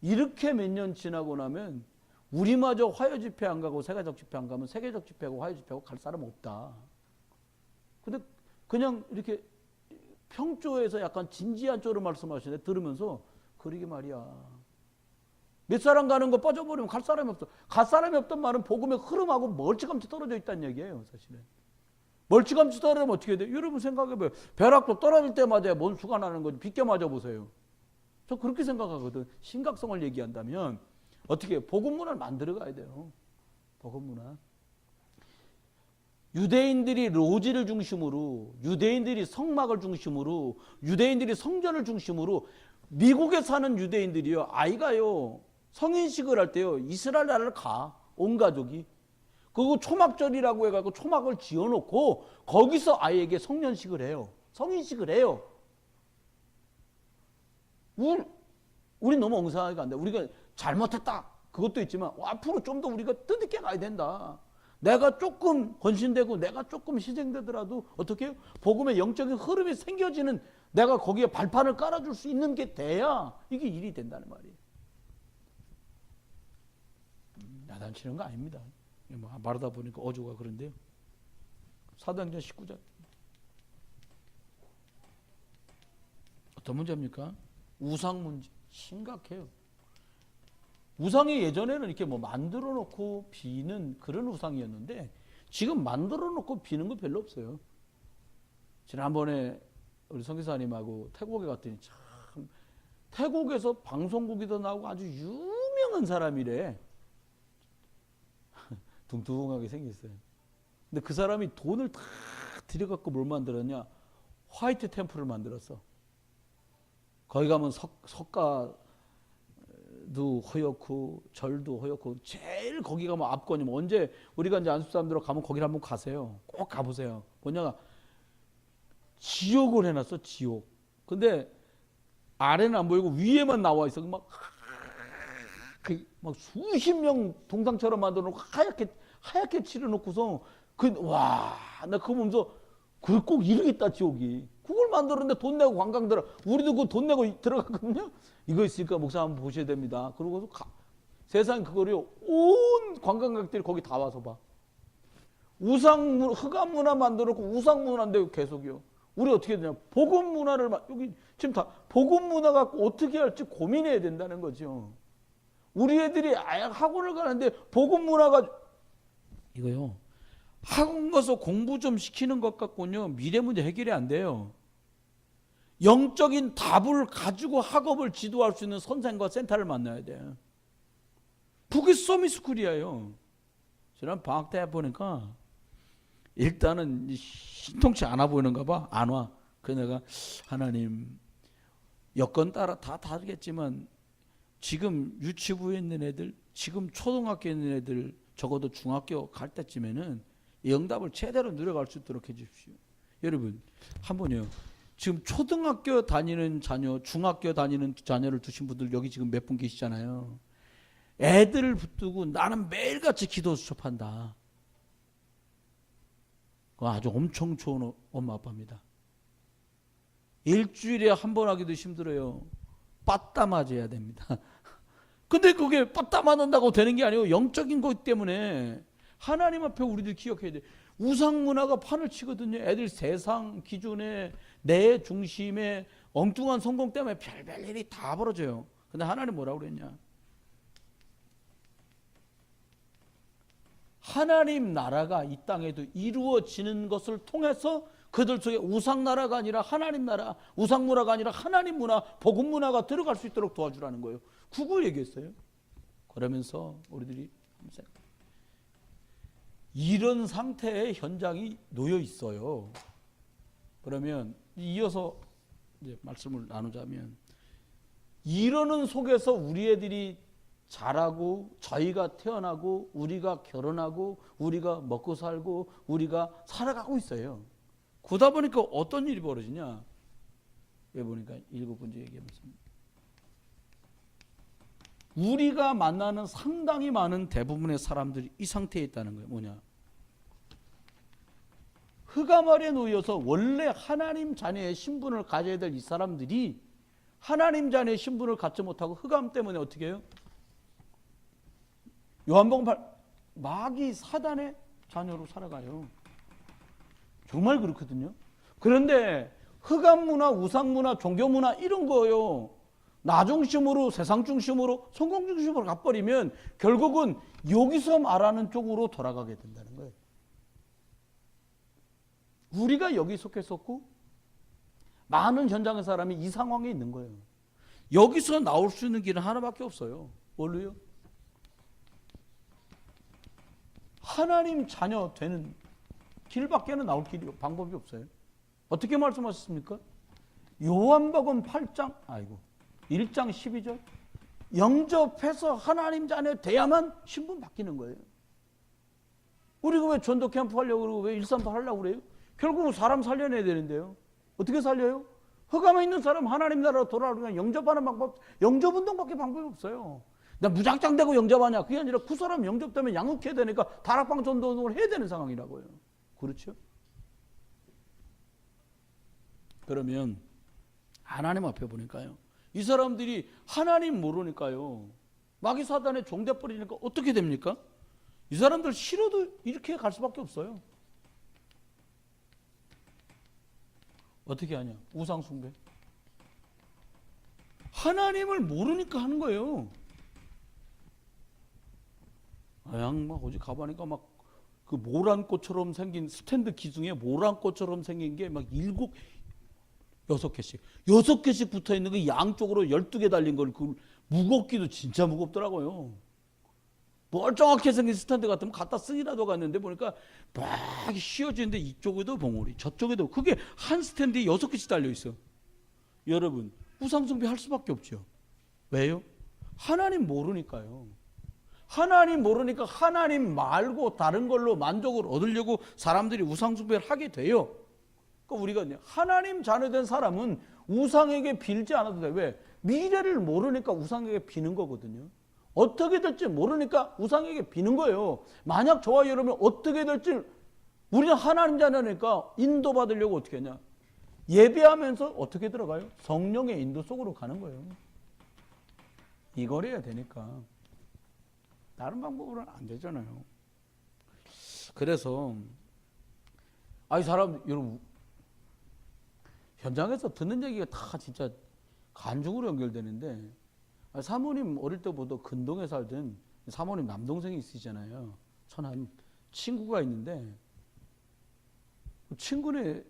이렇게 몇 년 지나고 나면 우리마저 화요 집회 안 가고 세계적 집회 안 가면 세계적 집회하고 화요 집회하고 갈 사람 없다. 근데 그냥 이렇게 평조에서 약간 진지한 쪽으로 말씀하시는데 들으면서 그러게 말이야. 몇 사람 가는 거 빠져버리면 갈 사람이 없어. 갈 사람이 없단 말은 복음의 흐름하고 멀찌감치 떨어져 있다는 얘기예요. 사실은. 멀찌감치 떨어지면 어떻게 해야 돼요? 여러분 생각해봐요. 벼락도 떨어질 때 맞아야 뭔수가 나는 거지. 빗겨 맞아보세요. 저 그렇게 생각하거든. 심각성을 얘기한다면 어떻게 복음 문화를 만들어 가야 돼요. 복음 문화. 유대인들이 로지를 중심으로, 유대인들이 성막을 중심으로, 유대인들이 성전을 중심으로 미국에 사는 유대인들이요. 아이가요. 성인식을 할 때요. 이스라엘 나라를 가. 온 가족이. 그리고 초막절이라고 해가지고 초막을 지어놓고 거기서 아이에게 성년식을 해요. 성인식을 해요. 우리 너무 엉성하게 간다. 우리가 잘못했다. 그것도 있지만 앞으로 좀 더 우리가 뜻있게 가야 된다. 내가 조금 헌신되고 내가 조금 희생되더라도 어떻게 해요? 복음의 영적인 흐름이 생겨지는 내가 거기에 발판을 깔아줄 수 있는 게 돼야 이게 일이 된다는 말이에요. 야단치는 거 아닙니다. 뭐 말하다 보니까 어조가 그런데요. 사도행전 19장. 어떤 문제입니까? 우상 문제. 심각해요. 우상이 예전에는 이렇게 뭐 만들어 놓고 비는 그런 우상이었는데 지금 만들어 놓고 비는 거 별로 없어요. 지난번에 우리 선교사님하고 태국에 갔더니 참 태국에서 방송국에도 나오고 아주 유명한 사람이래. 둥둥하게 생겼어요. 근데 그 사람이 돈을 다 들여갖고 뭘 만들었냐? 화이트 템플을 만들었어. 거기 가면 석가도 허옇고 절도 허옇고 제일 거기 가면 압권이면 언제 우리가 이제 안수 사람들 가면 거기를 한번 가세요. 꼭 가보세요. 뭐냐? 지옥을 해놨어. 지옥. 근데 아래는 안 보이고 위에만 나와 있어. 막 수십 명 동상처럼 만들어놓고 하얗게 칠해놓고서 나 그거 보면서 그걸 꼭 이러겠다 지옥이. 그걸 만들었는데 돈 내고 관광 들어. 우리도 그 돈 내고 들어갔거든요. 이거 있으니까 목사 한번 보셔야 됩니다. 그러고서 세상 그거를요. 온 관광객들이 거기 다 와서 봐. 흑암 문화 만들었고 우상 문화인데 계속이요. 우리 어떻게 되냐? 복음 문화를 여기 지금 다 복음 문화 갖고 어떻게 할지 고민해야 된다는 거죠. 우리 애들이 학원을 가는데 복음 문화가 이거요. 학원 가서 공부 좀 시키는 것 갖고는요. 미래 문제 해결이 안 돼요. 영적인 답을 가지고 학업을 지도할 수 있는 선생과 센터를 만나야 돼요. 그게 서미스쿨이에요. 지난 방학 때 보니까 일단은 신통치 않아 보이는가 봐. 안 와. 그래서 내가 하나님 여건 따라 다 다르겠지만 지금 유치부에 있는 애들, 지금 초등학교에 있는 애들 적어도 중학교 갈 때쯤에는 이 응답을 제대로 누려갈 수 있도록 해주십시오. 여러분 한번요. 지금 초등학교 다니는 자녀, 중학교 다니는 자녀를 두신 분들 여기 지금 몇 분 계시잖아요. 애들을 붙들고 나는 매일같이 기도 수첩한다. 아주 엄청 좋은 엄마 아빠입니다. 일주일에 한 번 하기도 힘들어요. 빠따 맞아야 됩니다. 근데 그게 빠따 맞는다고 되는 게 아니고 영적인 것 때문에 하나님 앞에 우리들 기억해야 돼. 우상 문화가 판을 치거든요. 애들 세상 기준에 내 중심에 엉뚱한 성공 때문에 별별 일이 다 벌어져요. 근데 하나님 뭐라고 그랬냐? 하나님 나라가 이 땅에도 이루어지는 것을 통해서 그들 속에 우상 나라가 아니라 하나님 나라, 우상 문화가 아니라 하나님 문화, 복음 문화가 들어갈 수 있도록 도와주라는 거예요. 그걸 얘기했어요. 그러면서 우리들이 이런 상태의 현장이 놓여 있어요. 그러면 이어서 이제 말씀을 나누자면 이러는 속에서 우리 애들이 자라고 저희가 태어나고 우리가 결혼하고 우리가 먹고 살고 우리가 살아가고 있어요. 그러다 보니까 어떤 일이 벌어지냐? 여기 보니까 7번째 얘기하면서 우리가 만나는 상당히 많은 대부분의 사람들이 이 상태에 있다는 거예요. 뭐냐? 흑암 아래 놓여서 원래 하나님 자녀의 신분을 가져야 될 이 사람들이 하나님 자녀의 신분을 갖지 못하고 흑암 때문에 어떻게 해요? 요한복음 8 마귀 사단의 자녀로 살아가요. 정말 그렇거든요. 그런데 흑암 문화, 우상 문화, 종교 문화 이런 거요. 나 중심으로 세상 중심으로 성공 중심으로 가버리면 결국은 여기서 말하는 쪽으로 돌아가게 된다는 거예요. 우리가 여기 속했었고 많은 현장의 사람이 이 상황에 있는 거예요. 여기서 나올 수 있는 길은 하나밖에 없어요. 뭘로요? 하나님 자녀 되는 길밖에는 나올 길이 방법이 없어요. 어떻게 말씀하셨습니까? 요한복음 8장 1장 12절 영접해서 하나님 자녀 돼야만 신분 바뀌는 거예요. 우리가 왜 전도 캠프 하려고 그러고 왜 138 하려고 그래요? 결국은 사람 살려내야 되는데요. 어떻게 살려요? 흑암에 있는 사람 하나님 나라로 돌아오면 영접하는 방법, 영접운동밖에 방법이 없어요. 나 무작정 되고 영접하냐? 그게 아니라 그 사람 영접되면 양육해야 되니까 다락방 전도운동을 해야 되는 상황이라고요. 그렇죠? 그러면 하나님 앞에 보니까요. 이 사람들이 하나님 모르니까요. 마귀 사단에 종돼버리니까 어떻게 됩니까? 이 사람들 싫어도 이렇게 갈 수밖에 없어요. 어떻게 하냐? 우상 숭배. 하나님을 모르니까 하는 거예요. 막 어디 가보니까 막 그 모란꽃처럼 생긴 스탠드 기둥에 모란꽃처럼 생긴 게 막 6개씩 붙어 있는 그 양쪽으로 12개 달린 걸 그 무겁기도 진짜 무겁더라고요. 멀쩡하게 생긴 스탠드 같으면 갖다 쓰기라도 갔는데 보니까 막 씌워지는데 이쪽에도 봉우리 저쪽에도 그게 한 스탠드에 6개씩 달려있어. 여러분 우상숭배 할 수밖에 없죠. 왜요? 하나님 모르니까요. 하나님 모르니까 하나님 말고 다른 걸로 만족을 얻으려고 사람들이 우상숭배를 하게 돼요. 그러니까 우리가 하나님 자녀된 사람은 우상에게 빌지 않아도 돼. 왜? 미래를 모르니까 우상에게 비는 거거든요. 어떻게 될지 모르니까 우상에게 비는 거예요. 만약 저와 여러분 어떻게 될지 우리는 하나님 자녀니까 인도받으려고 어떻게 하냐. 예배하면서 어떻게 들어가요? 성령의 인도 속으로 가는 거예요. 이걸 해야 되니까. 다른 방법으로는 안 되잖아요. 그래서 이 사람 여러분 현장에서 듣는 얘기가 다 진짜 간증으로 연결되는데 사모님 어릴 때부터 근동에 살던 사모님 남동생이 있으시잖아요. 천한 친구가 있는데 그 친구네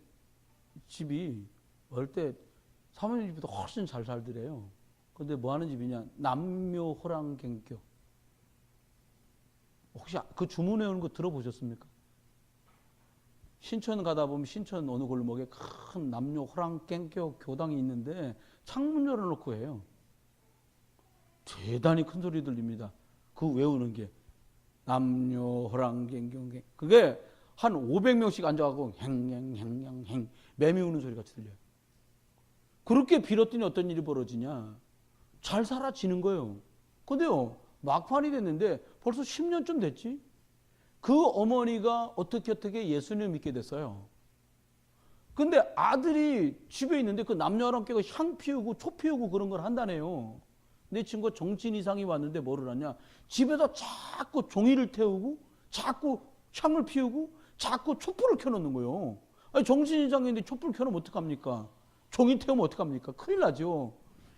집이 어릴 때 사모님 집보다 훨씬 잘 살더래요. 근데 뭐 하는 집이냐? 남묘호랑갱교. 혹시 그 주문해 오는 거 들어보셨습니까? 신천 가다 보면 신천 어느 골목에 큰 남녀 호랑갱교 교당이 있는데 창문 열어놓고 해요. 대단히 큰 소리 들립니다. 그 외우는 게 남녀 호랑갱교 그게 한 500명씩 앉아가고 행행행행행 매미 우는 소리 같이 들려요. 그렇게 빌었더니 어떤 일이 벌어지냐? 잘 살아지는 거예요. 근데요 막판이 됐는데 벌써 10년쯤 됐지? 그 어머니가 어떻게 예수님을 믿게 됐어요. 근데 아들이 집에 있는데 그 남녀랑 깨고 향 피우고 초 피우고 그런 걸 한다네요. 내 친구가 정신 이상이 왔는데 뭐를 하냐? 집에다 자꾸 종이를 태우고 자꾸 향을 피우고 자꾸 촛불을 켜놓는 거예요. 아니 정신 이상인데 촛불 켜놓으면 어떡합니까? 종이 태우면 어떡합니까? 큰일 나죠.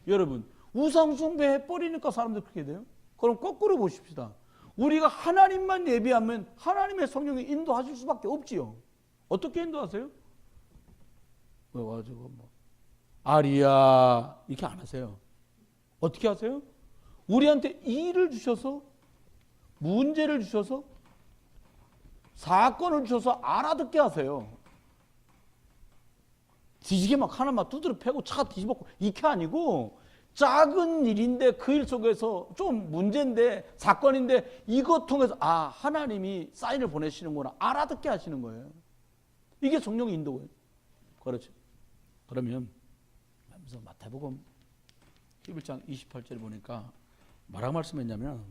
여러분 우상 숭배해버리니까 사람들 그렇게 돼요. 그럼 거꾸로 보십시다. 우리가 하나님만 예비하면 하나님의 성령이 인도하실 수밖에 없지요. 어떻게 인도하세요? 와가지고 아리야 이렇게 안 하세요. 어떻게 하세요? 우리한테 일을 주셔서 문제를 주셔서 사건을 주셔서 알아듣게 하세요. 뒤지게 막 하나만 두드려 패고 차 뒤집어고 이게 아니고 작은 일인데 그 일 속에서 좀 문제인데 사건인데 이것 통해서 하나님이 사인을 보내시는구나 알아듣게 하시는 거예요. 이게 성령의 인도예요. 그렇죠. 그러면 마태복음 11장 28절에 보니까 뭐라고 말씀했냐면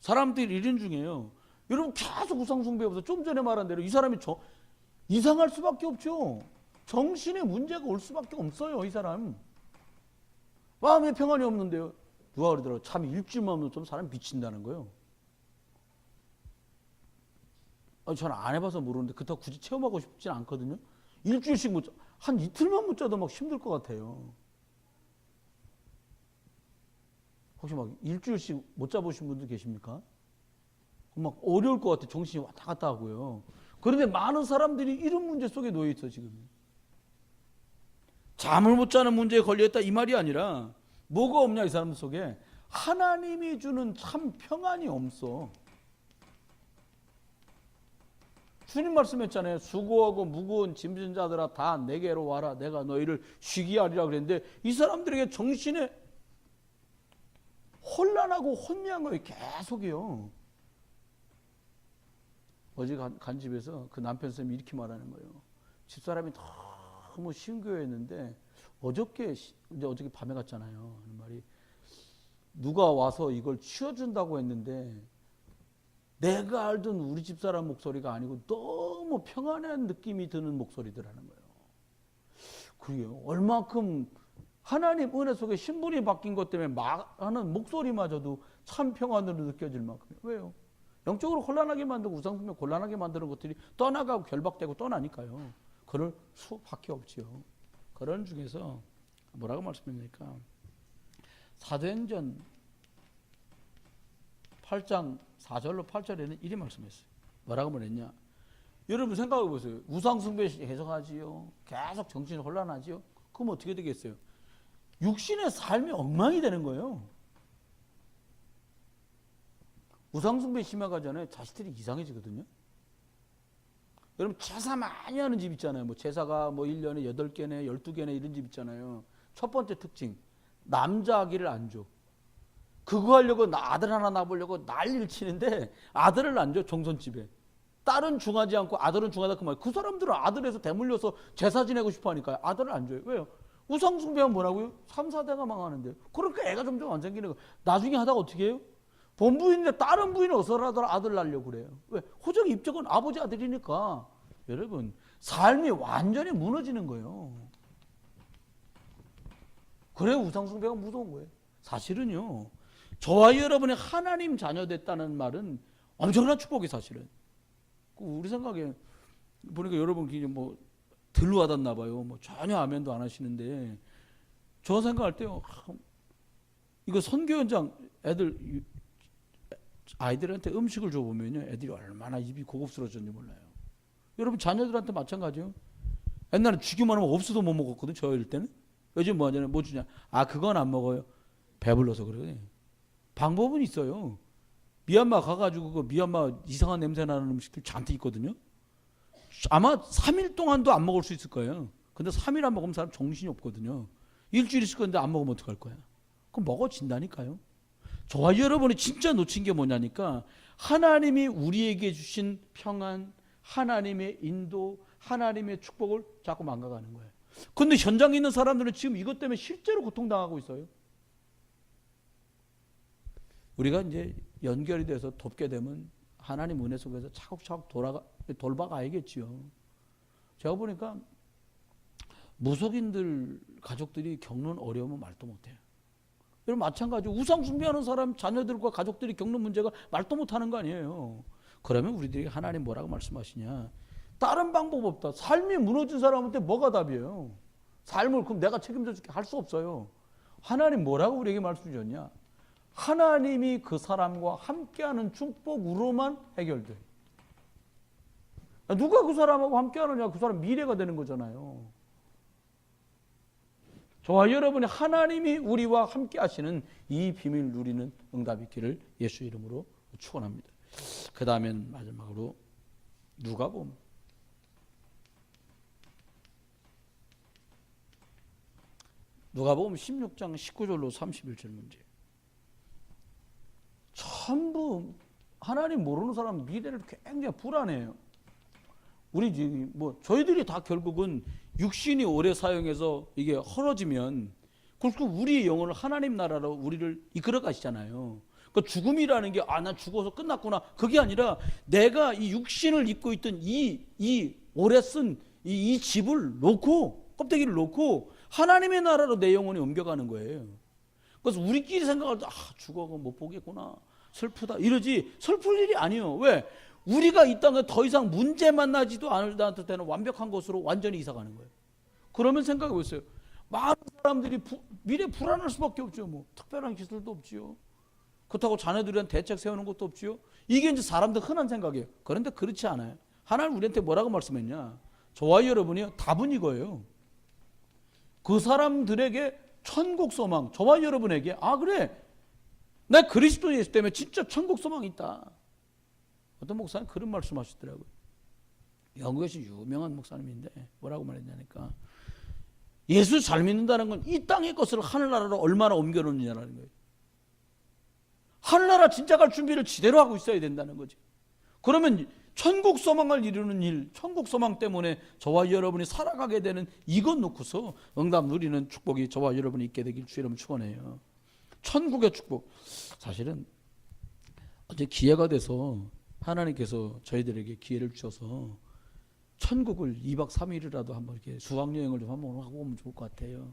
사람들이 이런 중에요. 여러분 계속 우상숭배하면서 좀 전에 말한 대로 이 사람이 이상할 수밖에 없죠. 정신에 문제가 올 수밖에 없어요. 이 사람. 마음에 평안이 없는데요. 누가 그러더라고요. 참 일주일만 하면 좀 사람 미친다는 거예요. 저는 안 해봐서 모르는데 그렇다고 굳이 체험하고 싶진 않거든요. 일주일씩 한 이틀만 못 자도 막 힘들 것 같아요. 혹시 막 일주일씩 못 자보신 분들 계십니까? 막 어려울 것 같아. 정신이 왔다 갔다 하고요. 그런데 많은 사람들이 이런 문제 속에 놓여 있어 지금. 잠을 못 자는 문제에 걸려있다 이 말이 아니라 뭐가 없냐 이 사람 속에 하나님이 주는 참 평안이 없어. 주님 말씀했잖아요. 수고하고 무거운 짐진 자들아 다 내게로 와라. 내가 너희를 쉬게 하리라 그랬는데 이 사람들에게 정신에 혼란하고 혼미한 거예요. 계속이요. 어제 간 집에서 그 남편 쌤이 이렇게 말하는 거예요. 집사람이 너무 신교였는데 어저께 밤에 갔잖아요. 하는 말이 누가 와서 이걸 치워준다고 했는데 내가 알던 우리 집사람 목소리가 아니고 너무 평안한 느낌이 드는 목소리더라는 거예요. 그래요. 얼만큼 하나님 은혜 속에 신분이 바뀐 것 때문에 말하는 목소리마저도 참 평안으로 느껴질 만큼이에요. 왜요? 영적으로 혼란하게 만들고 우상숭배 곤란하게 만드는 것들이 떠나가고 결박되고 떠나니까요. 그럴 수밖에 없지요. 그런 중에서 뭐라고 말씀합니까? 사도행전 8장 4절로 8절에는 이리 말씀했어요. 뭐라고 말했냐? 여러분 생각해 보세요. 우상숭배 해석하지요. 계속 정신이 혼란하지요. 그럼 어떻게 되겠어요? 육신의 삶이 엉망이 되는 거예요. 우상숭배 심화가 전에 자식들이 이상해지거든요. 여러분 제사 많이 하는 집 있잖아요. 뭐 제사가 뭐 1년에 8개네 12개네 이런 집 있잖아요. 첫 번째 특징, 남자 아기를 안 줘. 그거 하려고 아들 하나 낳으려고 난리를 치는데 아들을 안 줘. 종손집에 딸은 중하지 않고 아들은 중하다 그 말. 그 사람들은 아들에서 대물려서 제사 지내고 싶어 하니까요. 아들을 안 줘요. 왜요? 우상숭배하면 뭐라고요? 3, 4대가 망하는데요. 그러니까 애가 점점 안 생기는 거. 나중에 하다가 어떻게 해요? 본부인인데 다른 부인은 어서라도 아들 낳으려고 그래요. 왜? 호적 입적은 아버지 아들이니까. 여러분 삶이 완전히 무너지는 거예요. 그래 우상숭배가 무서운 거예요. 사실은요. 저와 여러분이 하나님 자녀 됐다는 말은 엄청난 축복이 사실은. 우리 생각에 보니까 여러분 굉장히 뭐 들로 와닿나 봐요. 뭐 전혀 아멘도 안 하시는데 저 생각할 때요. 이거 선교 현장 아이들한테 음식을 줘보면요. 애들이 얼마나 입이 고급스러워졌는지 몰라요. 여러분 자녀들한테 마찬가지요. 옛날에 주기만 하면 없어도 못 먹었거든. 저 어릴 때는. 요즘 뭐 하냐면 뭐 주냐. 아 그건 안 먹어요. 배불러서 그래. 방법은 있어요. 미얀마 가가지고 그 미얀마 이상한 냄새 나는 음식들 잔뜩 있거든요. 아마 3일 동안도 안 먹을 수 있을 거예요. 근데 3일 안 먹으면 사람 정신이 없거든요. 일주일 있을 건데 안 먹으면 어떡할 거야. 그럼 먹어진다니까요. 저와 여러분이 진짜 놓친 게 뭐냐니까 하나님이 우리에게 주신 평안, 하나님의 인도, 하나님의 축복을 자꾸 망가가는 거예요. 근데 현장에 있는 사람들은 지금 이것 때문에 실제로 고통당하고 있어요. 우리가 이제 연결이 돼서 돕게 되면 하나님 은혜 속에서 차곡차곡 돌아가야겠지요. 제가 보니까 무속인들 가족들이 겪는 어려움은 말도 못해요. 여러분 마찬가지로 우상 숭배하는 사람 자녀들과 가족들이 겪는 문제가 말도 못하는 거 아니에요. 그러면 우리들이 하나님 뭐라고 말씀하시냐. 다른 방법 없다. 삶이 무너진 사람한테 뭐가 답이에요. 삶을 그럼 내가 책임져 줄게 할 수 없어요. 하나님 뭐라고 우리에게 말씀 주셨냐. 하나님이 그 사람과 함께하는 축복으로만 해결돼. 누가 그 사람하고 함께하느냐. 그 사람 미래가 되는 거잖아요. 저와 여러분이 하나님이 우리와 함께 하시는 이 비밀 누리는 응답 있기를 예수 이름으로 축원합니다. 그 다음엔 마지막으로 누가복음 16장 19절로 31절 문제. 전부 하나님 모르는 사람 미래를 굉장히 불안해요. 우리 뭐 저희들이 다 결국은 육신이 오래 사용해서 이게 헐어지면 결국 우리의 영혼을 하나님 나라로 우리를 이끌어 가시잖아요. 그러니까 죽음이라는 게 아, 난 죽어서 끝났구나. 그게 아니라 내가 이 육신을 입고 있던 이 오래 쓴 이 집을 놓고 껍데기를 놓고 하나님의 나라로 내 영혼이 옮겨가는 거예요. 그래서 우리끼리 생각할 때 아, 죽어가 못 보겠구나. 슬프다. 이러지 슬플 일이 아니에요. 왜? 우리가 이 땅에 더 이상 문제 만나지도 않을 때는 완벽한 곳으로 완전히 이사가는 거예요. 그러면 생각해 보세요. 많은 사람들이 미래 불안할 수밖에 없죠. 뭐 특별한 기술도 없지요. 그렇다고 자녀들이란 대책 세우는 것도 없지요. 이게 이제 사람들 흔한 생각이에요. 그런데 그렇지 않아요. 하나님 우리한테 뭐라고 말씀했냐. 저와 여러분이요. 답은 이거예요. 그 사람들에게 천국 소망. 저와 여러분에게 아 그래. 나 그리스도 예수 때문에 진짜 천국 소망이 있다. 어떤 목사님 그런 말씀하시더라고요. 영국에서 유명한 목사님인데 뭐라고 말했냐니까 예수 잘 믿는다는 건 이 땅의 것을 하늘나라로 얼마나 옮겨놓느냐라는 거예요. 하늘나라 진짜 갈 준비를 제대로 하고 있어야 된다는 거지. 그러면 천국 소망을 이루는 일, 천국 소망 때문에 저와 여러분이 살아가게 되는 이것 놓고서 응답 누리는 축복이 저와 여러분이 있게 되길 주 이름으로 축원해요. 천국의 축복. 사실은 어제 기회가 돼서 하나님께서 저희들에게 기회를 주셔서 천국을 2박 3일이라도 한번 이렇게 수학여행을 좀 한번 하고 오면 좋을 것 같아요.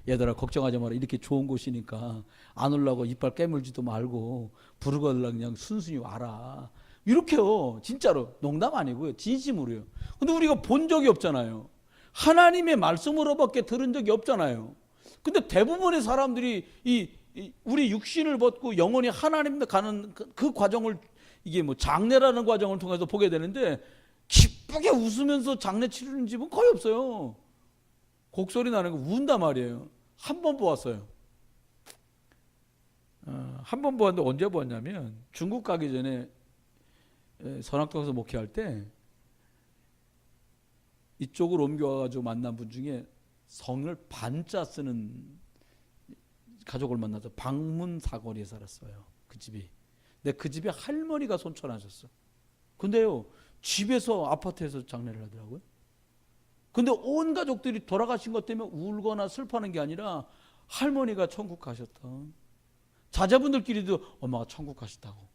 얘들아 걱정하지 마라. 이렇게 좋은 곳이니까 안 올라고 이빨 깨물지도 말고 부르거들라 그냥 순순히 와라. 이렇게요. 진짜로 농담 아니고요. 진심으로요. 근데 우리가 본 적이 없잖아요. 하나님의 말씀으로밖에 들은 적이 없잖아요. 근데 대부분의 사람들이 우리 육신을 벗고 영혼이 하나님께 가는 그 과정을 이게 뭐 장례라는 과정을 통해서 보게 되는데 기쁘게 웃으면서 장례 치르는 집은 거의 없어요. 곡소리 나는 거 운단 말이에요. 한 번 보았어요. 한 번 보았는데 언제 보았냐면 중국 가기 전에 선악도에서 목회할 때 이쪽으로 옮겨와가지고 만난 분 중에 성을 반자 쓰는 가족을 만나서 방문 사거리에 살았어요. 그 집이. 근데 그 집에 할머니가 손천하셨어. 근데요, 집에서 아파트에서 장례를 하더라고요. 근데 온 가족들이 돌아가신 것 때문에 울거나 슬퍼하는 게 아니라 할머니가 천국 가셨다. 자제분들끼리도 엄마가 천국 가셨다고.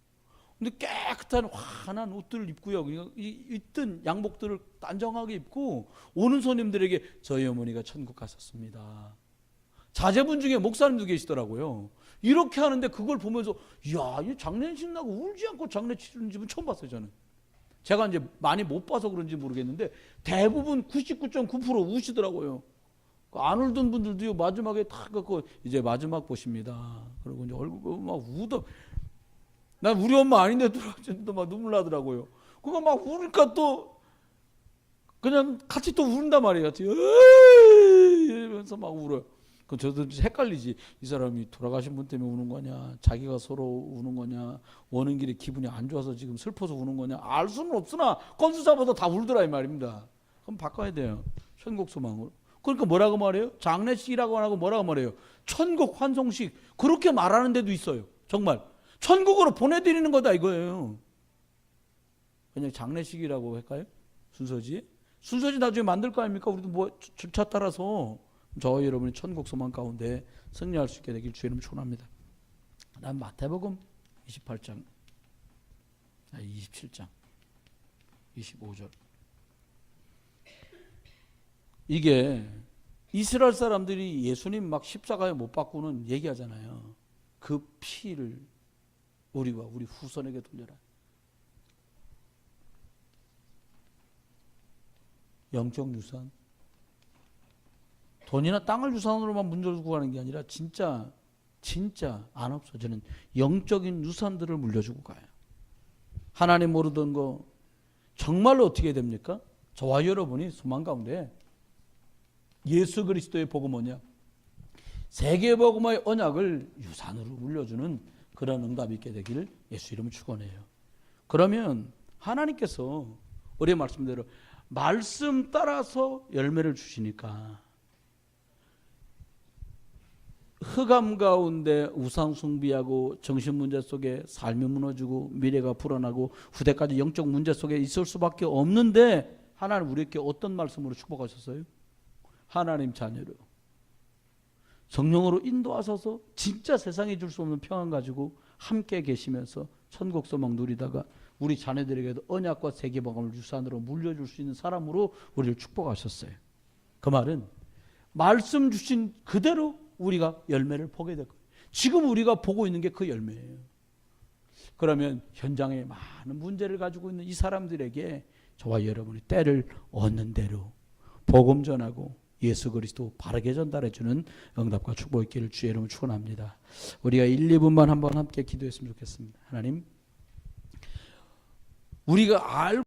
근데 깨끗한 환한 옷들을 입고요. 입던 양복들을 단정하게 입고 오는 손님들에게 저희 어머니가 천국 가셨습니다. 자제분 중에 목사님도 계시더라고요. 이렇게 하는데 그걸 보면서 이야, 이 장례식 나고 울지 않고 장례 치르는 집은 처음 봤어요, 저는. 제가 이제 많이 못 봐서 그런지 모르겠는데 대부분 99.9% 우시더라고요. 안 울던 분들도요, 마지막에 다 갖고 이제 마지막 보십니다. 그리고 이제 얼굴 막 우더. 난 우리 엄마 아닌데도 막 눈물 나더라고요. 그거 막 우니까 또 그냥 같이 또 운단 말이에요. 이러면서 막 울어요. 그 저도 헷갈리지. 이 사람이 돌아가신 분 때문에 우는 거냐, 자기가 서로 우는 거냐, 오는 길에 기분이 안 좋아서 지금 슬퍼서 우는 거냐, 알 수는 없으나 건수 잡아도 다 울더라 이 말입니다. 그럼 바꿔야 돼요. 천국 소망으로. 그러니까 뭐라고 말해요? 장례식이라고 안 하고 뭐라고 말해요? 천국 환송식. 그렇게 말하는 데도 있어요. 정말 천국으로 보내드리는 거다 이거예요. 그냥 장례식이라고 할까요? 순서지. 순서지 나중에 만들 거 아닙니까? 우리도 뭐 절차 따라서 저와 여러분이 천국 소망 가운데 승리할 수 있게 되길 주의 이름으로 축원합니다. 난 마태복음 28장, 27장, 25절. 이게 이스라엘 사람들이 예수님 막 십자가에 못 박고는 얘기하잖아요. 그 피를 우리와 우리 후손에게 돌려라. 영적 유산. 돈이나 땅을 유산으로만 문제를 구하는 게 아니라 진짜 안 없어지는 영적인 유산들을 물려주고 가요. 하나님 모르던 거 정말로 어떻게 됩니까? 저와 여러분이 소망 가운데 예수 그리스도의 복음 뭐냐? 세계 복음의 언약을 유산으로 물려주는 그런 응답이 있게 되기를 예수 이름으로 축원해요. 그러면 하나님께서 우리의 말씀대로 말씀 따라서 열매를 주시니까 흑암 가운데 우상 숭배하고 정신 문제 속에 삶이 무너지고 미래가 불안하고 후대까지 영적 문제 속에 있을 수밖에 없는데 하나님 우리에게 어떤 말씀으로 축복하셨어요? 하나님 자녀로 성령으로 인도하셔서 진짜 세상에 줄 수 없는 평안 가지고 함께 계시면서 천국 소망 누리다가 우리 자녀들에게도 언약과 세계복음을 유산으로 물려줄 수 있는 사람으로 우리를 축복하셨어요. 그 말은 말씀 주신 그대로 우리가 열매를 보게 될 거예요. 지금 우리가 보고 있는 게 그 열매예요. 그러면 현장에 많은 문제를 가지고 있는 이 사람들에게 저와 여러분이 때를 얻는 대로 복음 전하고 예수 그리스도 바르게 전달해 주는 응답과 축복이 있기를 주의 이름으로 축원합니다. 우리가 1, 2분만 한번 함께 기도했으면 좋겠습니다. 하나님, 우리가 알고